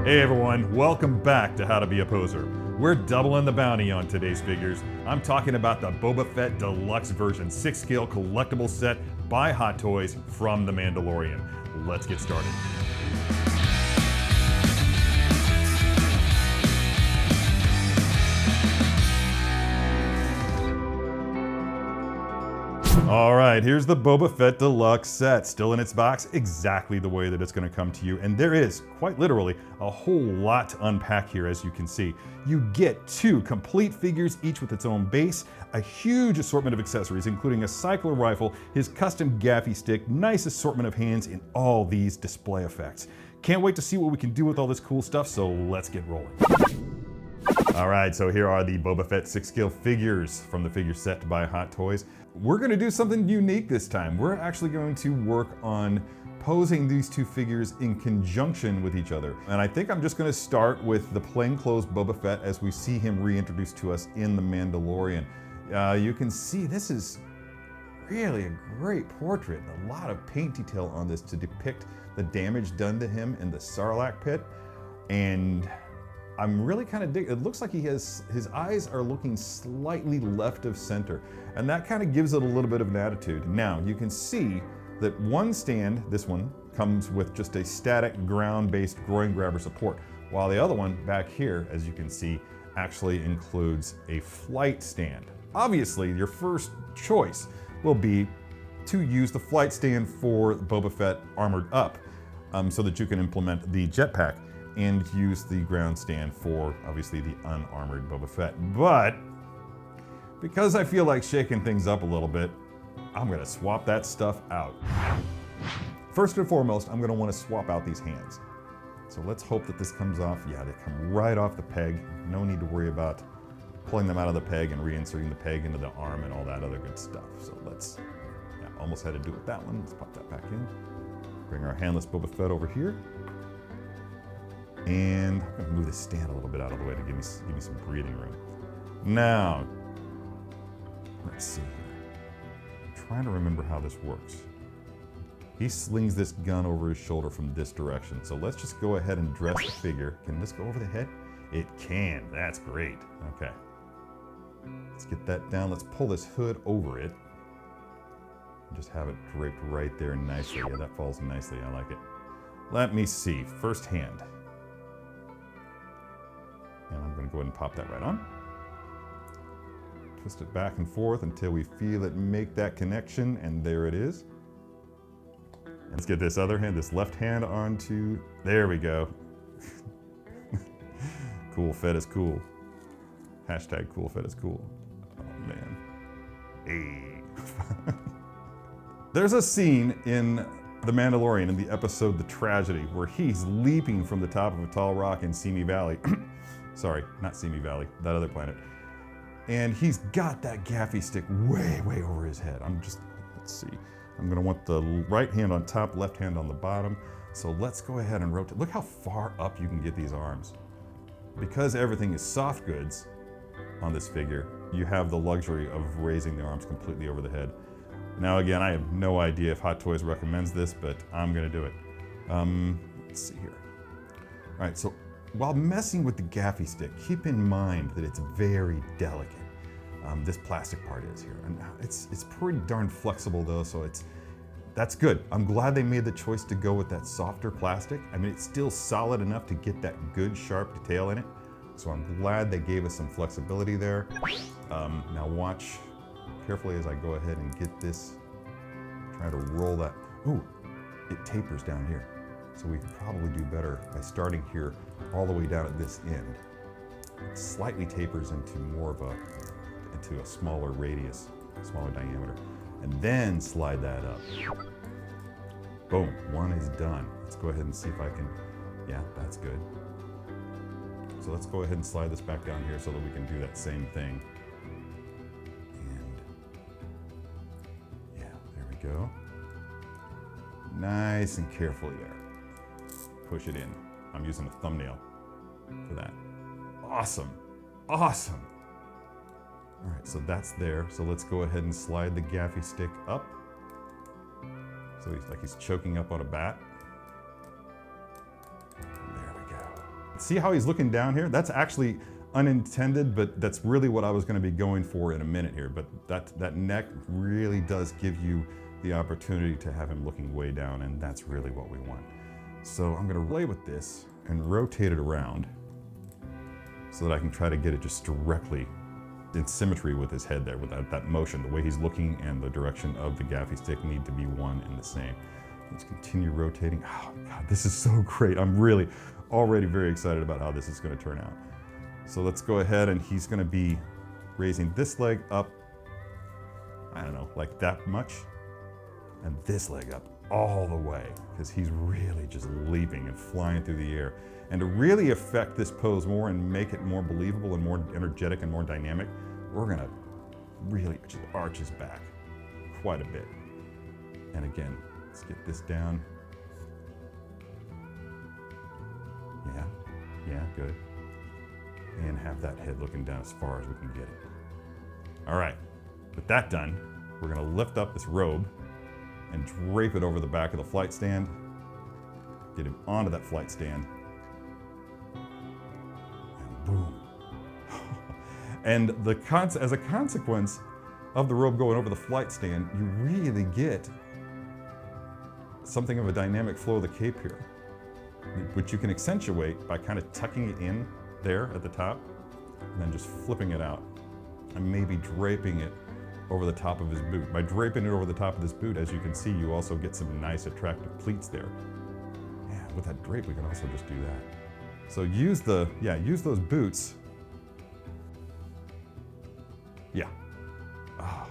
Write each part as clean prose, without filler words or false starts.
Hey everyone, welcome back to How to Be a Poser. We're doubling the bounty on today's figures. I'm talking about the Boba Fett Deluxe version 6-scale collectible set by Hot Toys from The Mandalorian. Let's get started. All right, here's the Boba Fett Deluxe set, still in its box, exactly the way that it's gonna come to you. And there is, quite literally, a whole lot to unpack here, as you can see. You get 2 complete figures, each with its own base, a huge assortment of accessories, including a cycler rifle, his custom gaffi stick, nice assortment of hands, and all these display effects. Can't wait to see what we can do with all this cool stuff, so let's get rolling. All right, so here are the Boba Fett 6-scale figures from the figure set by Hot Toys. We're gonna do something unique this time. We're actually going to work on posing these 2 figures in conjunction with each other. And I think I'm just gonna start with the plainclothes Boba Fett as we see him reintroduced to us in The Mandalorian. You can see this is really a great portrait. A lot of paint detail on this to depict the damage done to him in the Sarlacc pit. And I'm really kind of digging. It looks like his eyes are looking slightly left of center, and that kind of gives it a little bit of an attitude. Now, you can see that one stand, this one, comes with just a static ground-based groin grabber support, while the other one back here, as you can see, actually includes a flight stand. Obviously, your first choice will be to use the flight stand for Boba Fett armored up, so that you can implement the jetpack and use the ground stand for, obviously, the unarmored Boba Fett. But because I feel like shaking things up a little bit, I'm gonna swap that stuff out. First and foremost, I'm gonna wanna swap out these hands. So let's hope that this comes off. Yeah, they come right off the peg. No need to worry about pulling them out of the peg and reinserting the peg into the arm and all that other good stuff. So let's, yeah, almost had to do it with that one. Let's pop that back in. Bring our handless Boba Fett over here. And I'm gonna move the stand a little bit out of the way to give me some breathing room. Now, let's see here. I'm trying to remember how this works. He slings this gun over his shoulder from this direction. So let's just go ahead and dress the figure. Can this go over the head? It can, that's great. Okay, let's get that down. Let's pull this hood over it. Just have it draped right there nicely. Yeah, that falls nicely, I like it. Let me see, first hand. And I'm gonna go ahead and pop that right on. Twist it back and forth until we feel it make that connection, and there it is. And let's get this other hand, this left hand onto, there we go. Cool Fett is cool. Hashtag cool Fett is cool. Oh man. Hey. There's a scene in The Mandalorian in the episode The Tragedy where he's leaping from the top of a tall rock in Simi Valley. Sorry, not Simi Valley, that other planet. And he's got that gaffi stick way, way over his head. Let's see. I'm gonna want the right hand on top, left hand on the bottom. So let's go ahead and rotate. Look how far up you can get these arms. Because everything is soft goods on this figure, you have the luxury of raising the arms completely over the head. Now again, I have no idea if Hot Toys recommends this, but I'm gonna do it. Let's see here. All right, so while messing with the gaffi stick, keep in mind that it's very delicate. This plastic part is here. And it's pretty darn flexible though, so that's good. I'm glad they made the choice to go with that softer plastic. I mean, it's still solid enough to get that good sharp detail in it. So I'm glad they gave us some flexibility there. Now watch carefully as I go ahead and get this, try to roll that. Ooh, it tapers down here. So we could probably do better by starting here all the way down at this end. It slightly tapers into into a smaller radius, smaller diameter, and then slide that up. Boom, one is done. Let's go ahead and see if I can, yeah, that's good. So let's go ahead and slide this back down here so that we can do that same thing. And yeah, there we go. Nice and carefully there. Push it in. I'm using a thumbnail for that. Awesome, awesome. All right, so that's there. So let's go ahead and slide the gaffi stick up. So he's choking up on a bat. There we go. see how he's looking down here? That's actually unintended, but that's really what I was gonna be going for in a minute here. But that neck really does give you the opportunity to have him looking way down, and that's really what we want. So I'm gonna play with this and rotate it around so that I can try to get it just directly in symmetry with his head there, with that motion. The way he's looking and the direction of the gaffi stick need to be one and the same. Let's continue rotating. Oh God, this is so great. I'm really already very excited about how this is gonna turn out. So let's go ahead, and he's gonna be raising this leg up, I don't know, like that much, and this leg up all the way, because he's really just leaping and flying through the air. And to really affect this pose more and make it more believable and more energetic and more dynamic, we're gonna really just arch his back quite a bit. And again, let's get this down. Yeah, good. And have that head looking down as far as we can get it. All right, with that done, we're gonna lift up this robe and drape it over the back of the flight stand, get him onto that flight stand, and boom. And as a consequence of the robe going over the flight stand, you really get something of a dynamic flow of the cape here, which you can accentuate by kind of tucking it in there at the top, and then just flipping it out, and maybe draping it over the top of his boot. By draping it over the top of this boot, as you can see, you also get some nice attractive pleats there. Yeah, with that drape, we can also just do that. So use those boots. Yeah. Oh,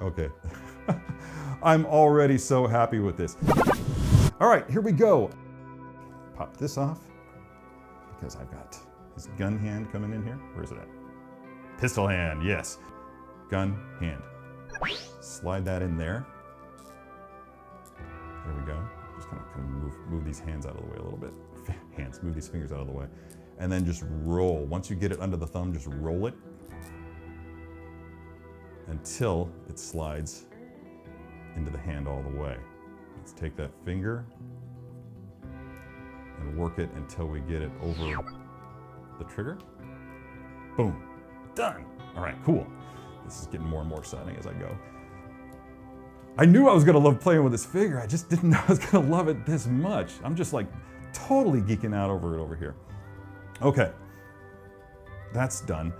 okay. I'm already so happy with this. All right, here we go. Pop this off, because I've got his gun hand coming in here. Where is it at? Pistol hand, yes. Gun hand. Slide that in there. There we go. Just kind of move these hands out of the way a little bit. Move these fingers out of the way. And then just roll. Once you get it under the thumb, just roll it until it slides into the hand all the way. Let's take that finger and work it until we get it over the trigger. Boom, done. All right, cool. This is getting more and more exciting as I go. I knew I was gonna love playing with this figure. I just didn't know I was gonna love it this much. I'm just like totally geeking out over it over here. Okay, that's done.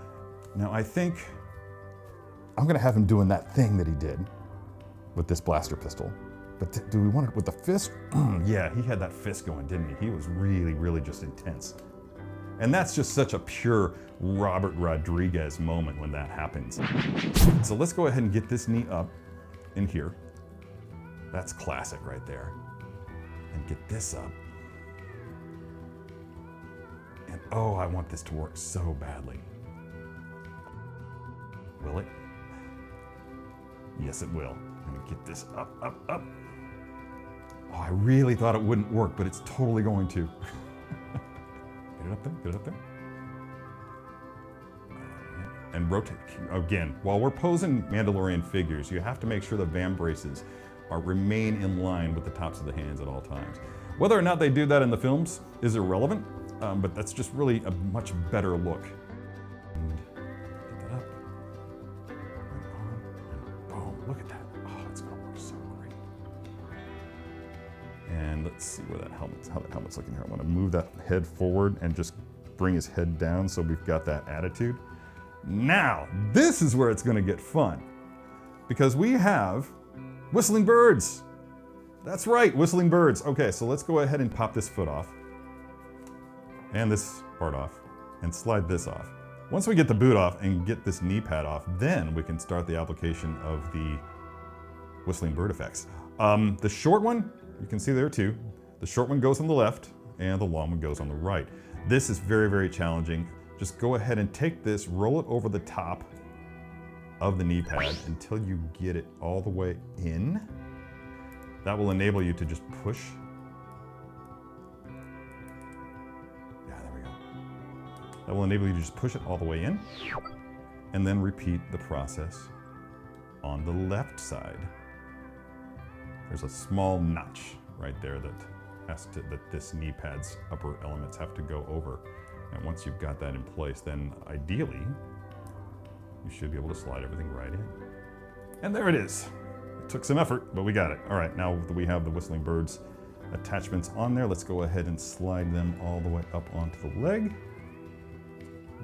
Now I think I'm gonna have him doing that thing that he did with this blaster pistol. But do we want it with the fist? Yeah, he had that fist going, didn't he? He was really, really just intense. And that's just such a pure Robert Rodriguez moment when that happens. So let's go ahead and get this knee up in here. That's classic right there. And get this up. And oh, I want this to work so badly. Will it? Yes, it will. I'm gonna get this up, up, up. Oh, I really thought it wouldn't work, but it's totally going to. Get it up there, get it up there. And rotate, again, while we're posing Mandalorian figures, you have to make sure the van braces remain in line with the tops of the hands at all times. Whether or not they do that in the films is irrelevant, but that's just really a much better look. And get that up, and on, and boom, look at that. Oh, it's gonna work so great. And let's see where how that helmet's looking here. I wanna move that head forward and just bring his head down so we've got that attitude. Now, this is where it's gonna get fun, because we have whistling birds. That's right, whistling birds. Okay, so let's go ahead and pop this foot off, and this part off, and slide this off. Once we get the boot off and get this knee pad off, then we can start the application of the whistling bird effects. The short one, you can see there too. The short one goes on the left, and the long one goes on the right. This is very, very challenging. Just go ahead and take this, roll it over the top of the knee pad until you get it all the way in. That will enable you to just push. Yeah, there we go. That will enable you to just push it all the way in, and then repeat the process on the left side. There's a small notch right there that this knee pad's upper elements have to go over. And once you've got that in place, then ideally, you should be able to slide everything right in. And there it is. It took some effort, but we got it. All right, now that we have the Whistling Birds attachments on there, let's go ahead and slide them all the way up onto the leg.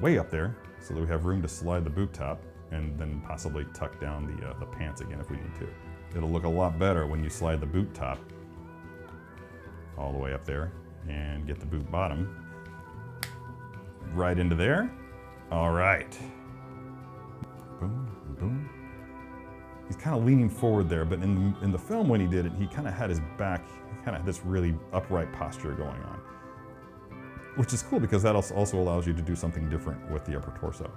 Way up there, so that we have room to slide the boot top and then possibly tuck down the pants again if we need to. It'll look a lot better when you slide the boot top all the way up there and get the boot bottom right into there. All right. Boom, boom. He's kind of leaning forward there, but in the film when he did it, he kind of had his back, he kind of had this really upright posture going on, which is cool because that also allows you to do something different with the upper torso.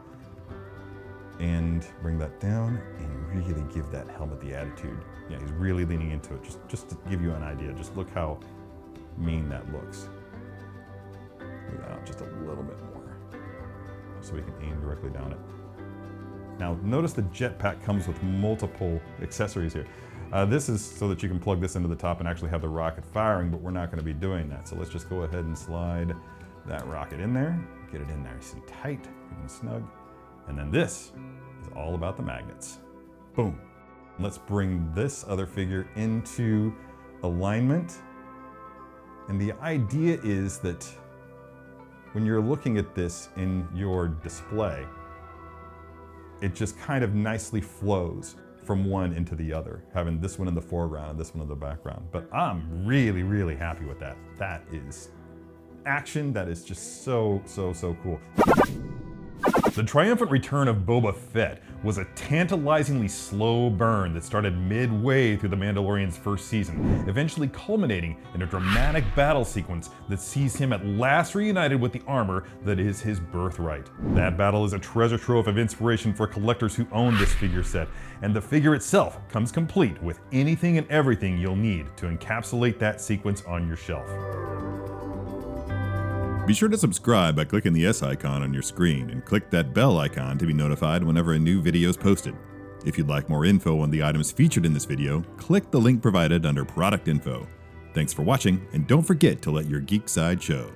And bring that down and really give that helmet the attitude. Yeah, he's really leaning into it. Just to give you an idea, just look how mean that looks. Move that out just a little bit more so we can aim directly down it. Now notice the jetpack comes with multiple accessories here. This is so that you can plug this into the top and actually have the rocket firing, but we're not going to be doing that. So let's just go ahead and slide that rocket in there, get it in there nice and tight, good and snug. And then this is all about the magnets. Boom. Let's bring this other figure into alignment. And the idea is that when you're looking at this in your display, it just kind of nicely flows from one into the other, having this one in the foreground and this one in the background. But I'm really, really happy with that. That is action. That is just so cool. The triumphant return of Boba Fett was a tantalizingly slow burn that started midway through The Mandalorian's first season, eventually culminating in a dramatic battle sequence that sees him at last reunited with the armor that is his birthright. That battle is a treasure trove of inspiration for collectors who own this figure set, and the figure itself comes complete with anything and everything you'll need to encapsulate that sequence on your shelf. Be sure to subscribe by clicking the S icon on your screen and click that bell icon to be notified whenever a new video is posted. If you'd like more info on the items featured in this video, click the link provided under product info. Thanks for watching, and don't forget to let your geek side show.